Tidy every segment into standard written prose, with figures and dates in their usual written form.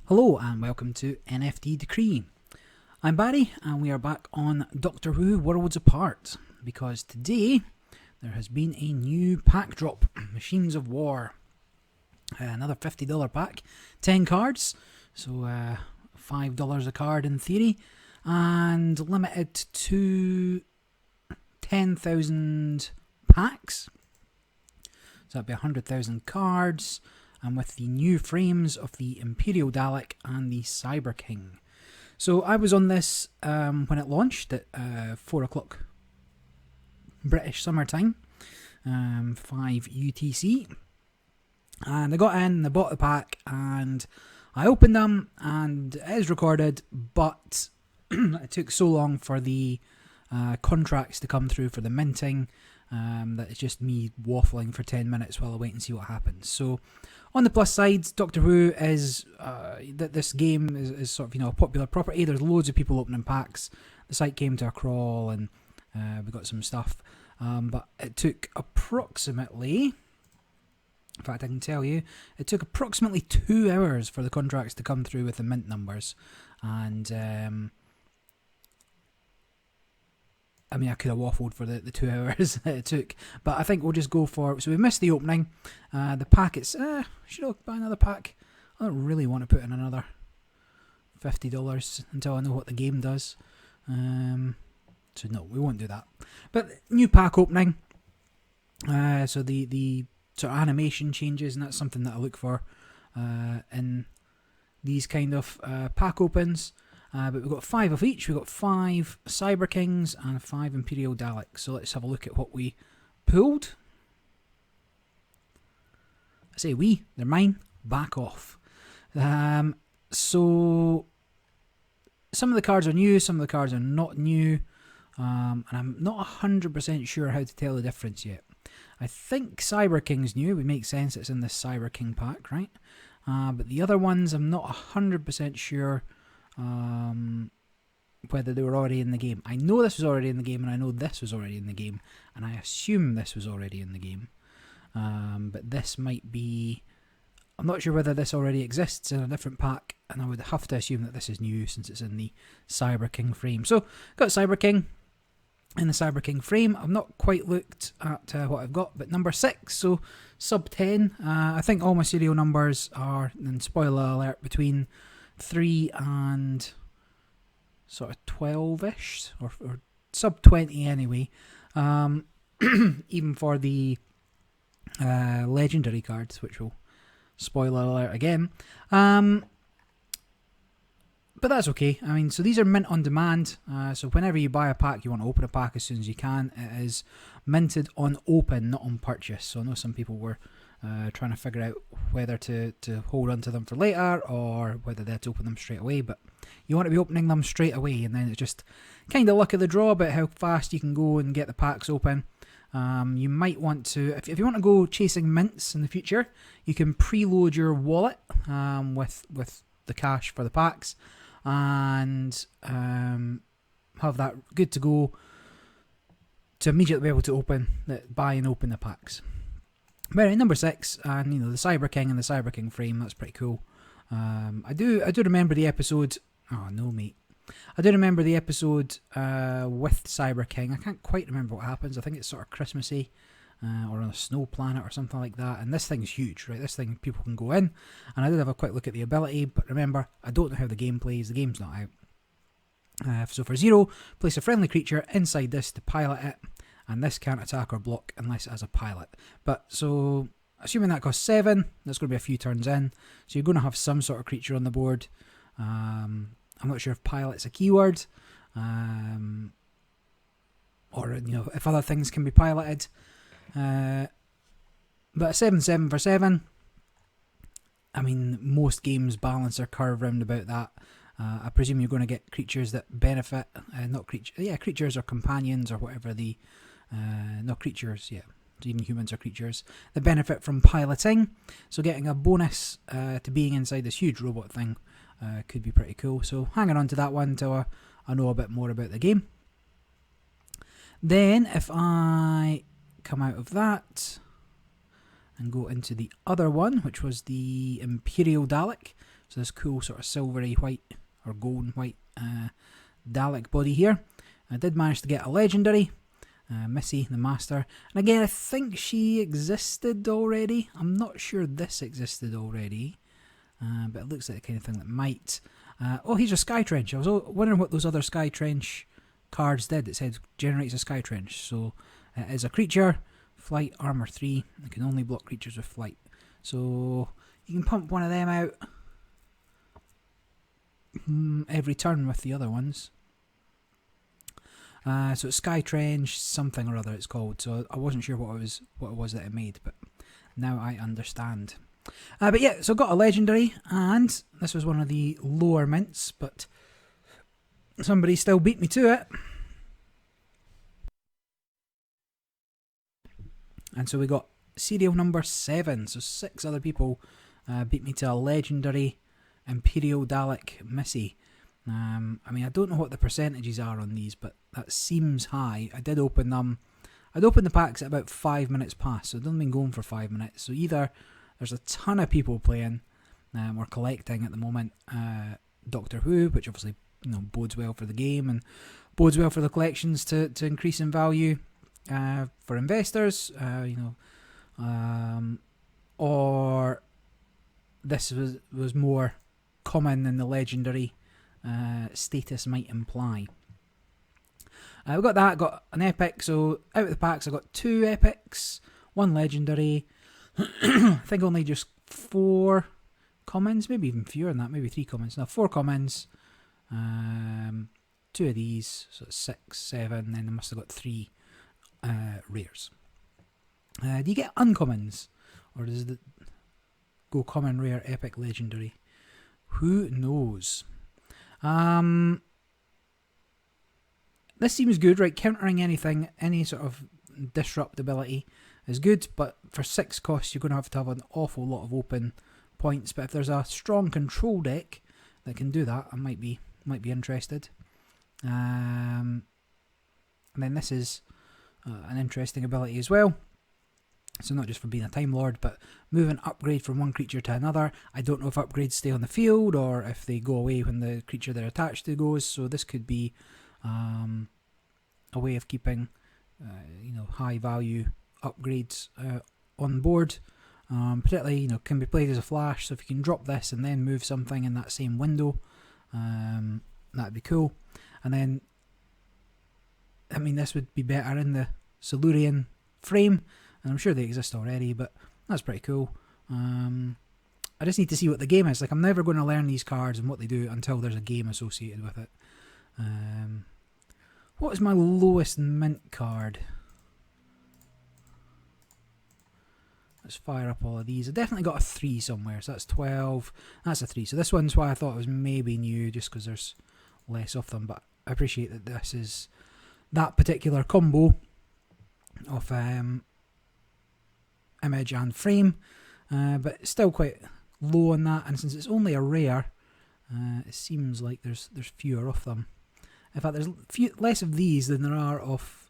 Hello and welcome to NFT Decree. I'm Barry and we are back on Doctor Who Worlds Apart because today there has been a new pack drop, Machines of War. Another $50 pack, 10 cards, so $5 a card in theory, and limited to 10,000 packs. So that'd be 100,000 cards. And with the new frames of the Imperial Dalek and the Cyber King. So I was on this when it launched at 4 o'clock British summer time, 5 UTC. And I got in, I bought the pack, and I opened them, and it is recorded, but it took so long for the contracts to come through for the minting that it's just me waffling for 10 minutes while I wait and see what happens. So on the plus side, Doctor Who is that this game is sort of a popular property. There's loads of people opening packs. The site came to a crawl and we got some stuff, but it took approximately, in fact I can tell you, it took approximately 2 hours for the contracts to come through with the mint numbers. And I mean, I could have waffled for the 2 hours it took, but I think we'll just go for. So we missed the opening. The pack, should I buy another pack? I don't really want to put in another $50 until I know what the game does. So no, we won't do that. But new pack opening. So the sort of animation changes, and that's something that I look for in these kind of pack opens. But we've got 5 of each. We've got 5 Cyber Kings and 5 Imperial Daleks. So let's have a look at what we pulled. I say we, they're mine. Back off. So some of the cards are new, some of the cards are not new. And I'm not 100% sure how to tell the difference yet. I think Cyber King's new. It would make sense it's in the Cyber King pack, right? But the other ones, I'm not 100% sure whether they were already in the game. I know this was already in the game, and I know this was already in the game, and I assume this was already in the game. But this might be. I'm not sure whether this already exists in a different pack, and I would have to assume that this is new since it's in the Cyber King frame. So, got Cyber King in the Cyber King frame. I've not quite looked at what I've got, but number 6, so sub 10. I think all my serial numbers are, and spoiler alert, between 3 and sort of 12-ish, or sub 20 anyway, even for the legendary cards, which will spoiler alert again, but that's okay. I mean, so these are mint on demand, so whenever you buy a pack, you want to open a pack as soon as you can. It is minted on open, not on purchase. So I know some people were trying to figure out whether to hold on to them for later or whether they had to open them straight away, but you want to be opening them straight away, and then it's just kind of luck of the draw about how fast you can go and get the packs open. You might want to, if you want to go chasing mints in the future, you can preload your wallet with the cash for the packs, and have that good to go to immediately be able to buy and open the packs. But anyway, number 6, and the Cyber King and the Cyber King frame, that's pretty cool. I do remember the episode. Oh no, mate. I do remember the episode with Cyber King. I can't quite remember what happens. I think it's sort of Christmassy, or on a snow planet or something like that. And this thing's huge, right? This thing, people can go in. And I did have a quick look at the ability, but remember, I don't know how the game plays. The game's not out. So for 0, place a friendly creature inside this to pilot it, and this can't attack or block unless it has a pilot. But so, assuming that costs 7, that's going to be a few turns in. So you're going to have some sort of creature on the board. I'm not sure if pilot's a keyword, or if other things can be piloted. But a 7/7 for 7. I mean, most games balance their curve round about that. I presume you're going to get creatures that benefit, creatures or companions or whatever creatures, yeah. Even humans are creatures that benefit from piloting. So getting a bonus to being inside this huge robot thing could be pretty cool. So hanging on to that one until I know a bit more about the game. Then if I come out of that and go into the other one, which was the Imperial Dalek, So this cool sort of silvery white or golden white Dalek body here. I did manage to get a legendary, Missy the Master. And again, I think she existed already. I'm not sure this existed already, but it looks like the kind of thing that might. Oh, here's a Sky Trench. I was wondering what those other Sky Trench cards did. It said generates a Sky Trench. So it is a creature, flight, armor 3. It can only block creatures with flight. So you can pump one of them out every turn with the other ones. So it's Sky Trench something or other it's called. So I wasn't sure what it was that it made, but now I understand. But yeah, so got a legendary, and this was one of the lower mints, but somebody still beat me to it. And so we got serial number 7. So 6 other people beat me to a legendary Imperial Dalek Missy. I mean, I don't know what the percentages are on these, but that seems high. I did open them. I'd opened the packs at about 5 minutes past, so it doesn't been going for 5 minutes. So either there's a ton of people playing or collecting at the moment Doctor Who, which obviously bodes well for the game and bodes well for the collections to increase in value for investors. Or this was more common than the legendary status might imply. We got that, got an epic. So out of the packs I got 2 epics, 1 legendary. I think only just 4 commons, maybe even fewer than that, maybe 3 commons. No, 4 commons, 2 of these, so 6, 7, then I must have got 3 rares. Do you get uncommons, or does it go common, rare, epic, legendary? Who knows? This seems good, right? Countering anything, any sort of disruptability is good, but for 6 costs you're going to have an awful lot of open points. But if there's a strong control deck that can do that, I might be interested. And then this is an interesting ability as well. So not just for being a Time Lord, but move an upgrade from one creature to another. I don't know if upgrades stay on the field or if they go away when the creature they're attached to goes. So this could be a way of keeping high value upgrades on board. Particularly, can be played as a flash. So if you can drop this and then move something in that same window, that'd be cool. And then, I mean, this would be better in the Silurian frame. And I'm sure they exist already, but that's pretty cool. I just need to see what the game is. Like, I'm never going to learn these cards and what they do until there's a game associated with it. What is my lowest mint card? Let's fire up all of these. I definitely got a 3 somewhere, so that's 12. That's a 3. So this one's why I thought it was maybe new, just because there's less of them. But I appreciate that this is that particular combo of image and frame, but still quite low on that. And since it's only a rare, it seems like there's fewer of them. In fact, there's less of these than there are of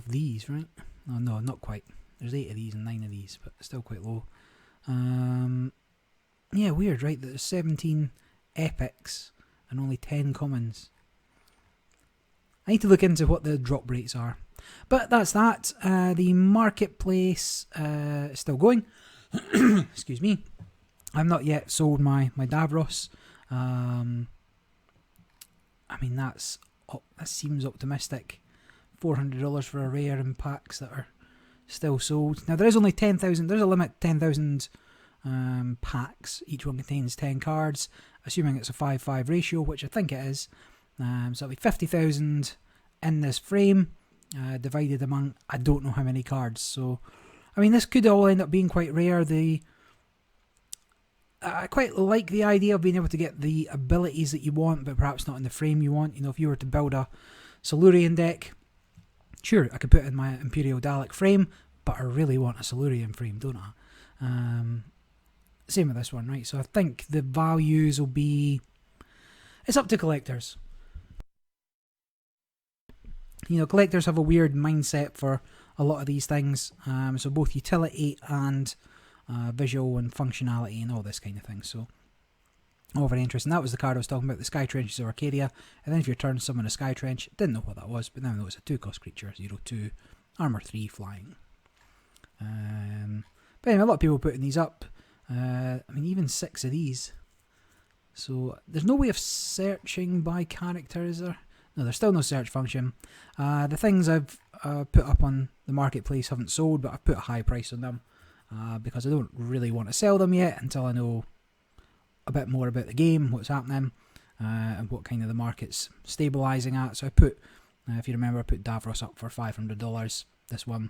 these, right? Oh, no, not quite. There's 8 of these and 9 of these, but still quite low. Yeah, weird, right? There's 17 epics and only 10 commons. I need to look into what the drop rates are. But that's that. The marketplace is still going. Excuse me. I've not yet sold my Davros. I mean, that seems optimistic. $400 for a rare in packs that are still sold. Now, there is only 10,000. There's a limit, 10,000 packs. Each one contains 10 cards, assuming it's a 5-5 ratio, which I think it is. So it'll be 50,000 in this frame, divided among I don't know how many cards. So, I mean, this could all end up being quite rare. I quite like the idea of being able to get the abilities that you want, but perhaps not in the frame you want. If you were to build a Silurian deck, sure, I could put in my Imperial Dalek frame, but I really want a Silurian frame, don't I? Same with this one, right? So I think the values will be... It's up to collectors. Collectors have a weird mindset for a lot of these things. So both utility and visual and functionality and all this kind of thing. So All very interesting. That was the card I was talking about, the Sky Trenches of Arcadia. And then if you turn summon a Sky Trench, didn't know what that was, but now I know it's a 2-cost creature, 0/2, armor 3, flying. But anyway, a lot of people putting these up. I mean, even 6 of these. So there's no way of searching by character, is there? No, there's still no search function. The things I've put up on the marketplace haven't sold, but I've put a high price on them because I don't really want to sell them yet until I know a bit more about the game, what's happening, and what kind of the market's stabilising at. So I put, if you remember, I put Davros up for $500, this one,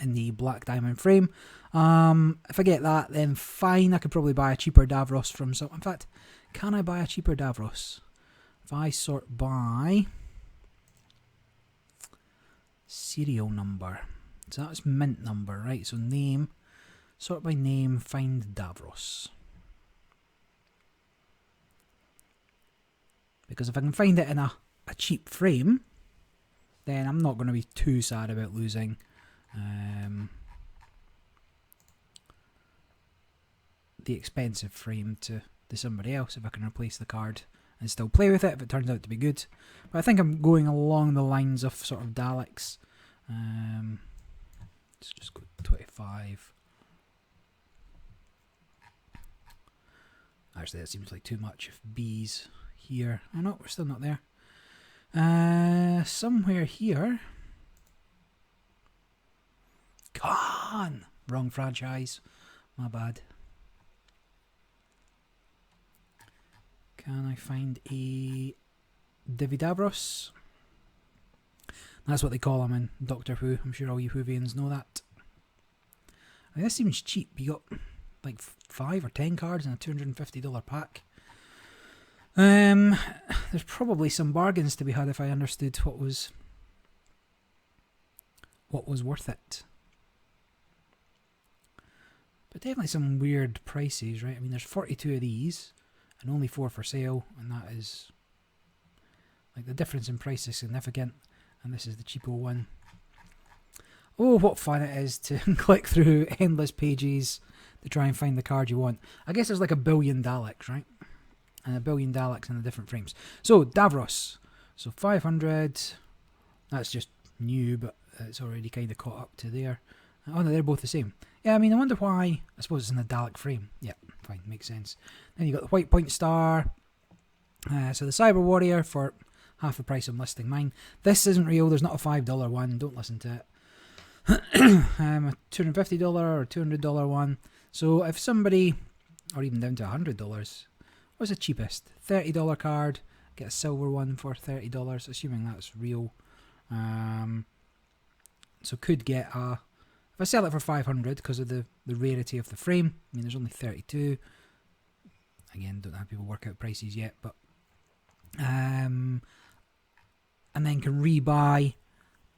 in the black diamond frame. If I get that, then fine, I could probably buy a cheaper Davros from some... In fact, can I buy a cheaper Davros? If I sort by serial number, so that's mint number, right? So name, sort by name, find Davros. Because if I can find it in a cheap frame, then I'm not going to be too sad about losing the expensive frame to somebody else if I can replace the card and still play with it if it turns out to be good. But I think I'm going along the lines of sort of Daleks. Let's just go 25. Actually, that seems like too much. If B's here, oh no, we're still not there. Somewhere here. Come on! Wrong franchise. My bad. Can I find a Davros? That's what they call him in Doctor Who. I'm sure all you Whovians know that. I mean, this seems cheap. You got like 5 or 10 cards in a $250 pack. There's probably some bargains to be had if I understood what was worth it. But definitely some weird prices, right? I mean, there's 42 of these and only 4 for sale, and that is like the difference in price is significant. And this is the cheapo one. Oh, what fun it is to click through endless pages to try and find the card you want. I guess there's like a billion Daleks, right? And a billion Daleks in the different frames. So, Davros. So, 500. That's just new, but it's already kind of caught up to there. Oh, no, they're both the same. Yeah, I mean, I wonder why. I suppose it's in the Dalek frame. Yeah, fine, makes sense. Then you got the White Point Star. So, the Cyber Warrior for half the price I'm listing mine. This isn't real. There's not a $5 one. Don't listen to it. A $250 or $200 one. So, if somebody, or even down to $100, what's the cheapest? $30 card. Get a silver one for $30, assuming that's real. So could get a... If I sell it for 500 because of the rarity of the frame, I mean, there's only 32. Again, don't have people work out prices yet, but... and then can rebuy,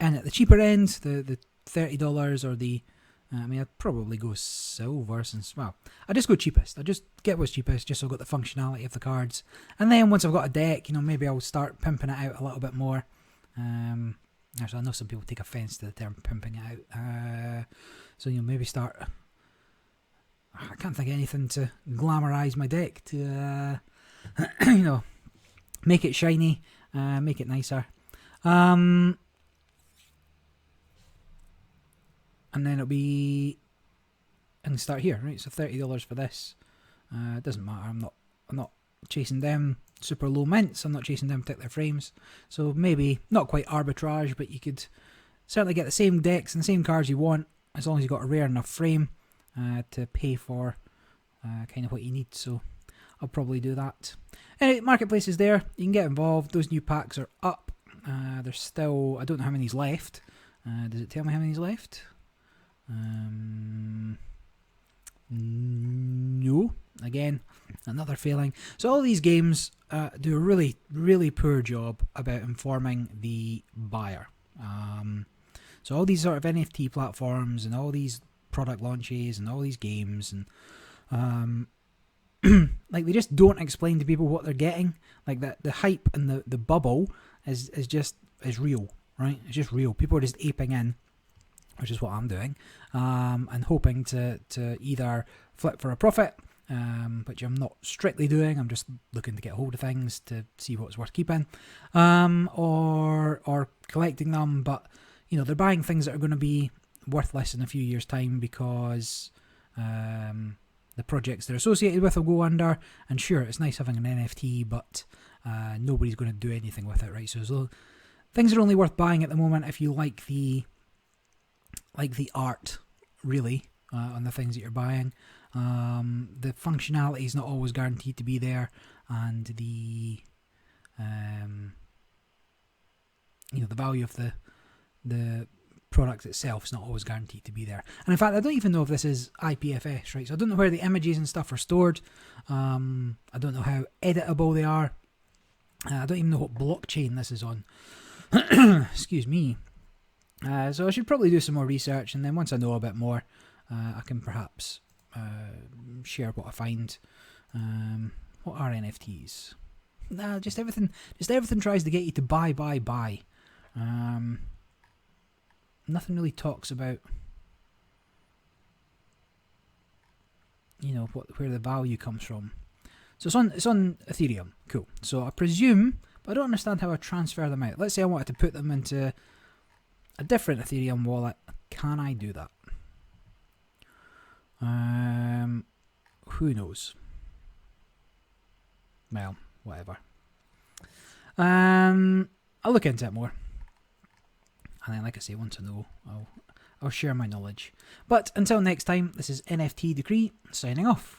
and at the cheaper end, the $30 or the... I mean, I'd probably go silver since, well, I just go cheapest. I just get what's cheapest just so I've got the functionality of the cards. And then once I've got a deck, you know, maybe I'll start pimping it out a little bit more. Actually, I know some people take offence to the term pimping it out. So, you know, maybe start... I can't think of anything to glamorise my deck to, you know, make it shiny, make it nicer. And then it'll be, I can start here, right? So $30 for this. It doesn't matter. I'm not chasing them super low mints. I'm not chasing them particular frames. So maybe not quite arbitrage, but you could certainly get the same decks and the same cards you want as long as you've got a rare enough frame to pay for kind of what you need. So I'll probably do that. Anyway, marketplace is there. You can get involved. Those new packs are up. There's still, I don't know how many's left. Does it tell me how many's left? No. Again, another failing. So all these games do a really, really poor job about informing the buyer. So all these sort of NFT platforms and all these product launches and all these games and like they just don't explain to people what they're getting. Like the hype and the bubble is real, right? It's just real. People are just aping in, which is what I'm doing, and hoping to either flip for a profit which I'm not strictly doing. I'm just looking to get hold of things to see what's worth keeping, or collecting them. But they're buying things that are going to be worthless in a few years' time because the projects they're associated with will go under. And sure, it's nice having an NFT, but nobody's going to do anything with it, right? So things are only worth buying at the moment if you like the art, really, on the things that you're buying. The functionality is not always guaranteed to be there, and the the value of the product itself is not always guaranteed to be there. And in fact, I don't even know if this is IPFS, right? So I don't know where the images and stuff are stored. I don't know how editable they are. I don't even know what blockchain this is on. Excuse me. So I should probably do some more research, and then once I know a bit more, I can perhaps share what I find. What are NFTs? Nah, just everything tries to get you to buy. Nothing really talks about where the value comes from. So it's on Ethereum. Cool. So I presume, but I don't understand how I transfer them out. Let's say I wanted to put them into a different Ethereum wallet. Can I do that? Who knows? Well, whatever. I'll look into it more. And then, like I say, once I know, I'll share my knowledge. But until next time, this is NFT Decree, signing off.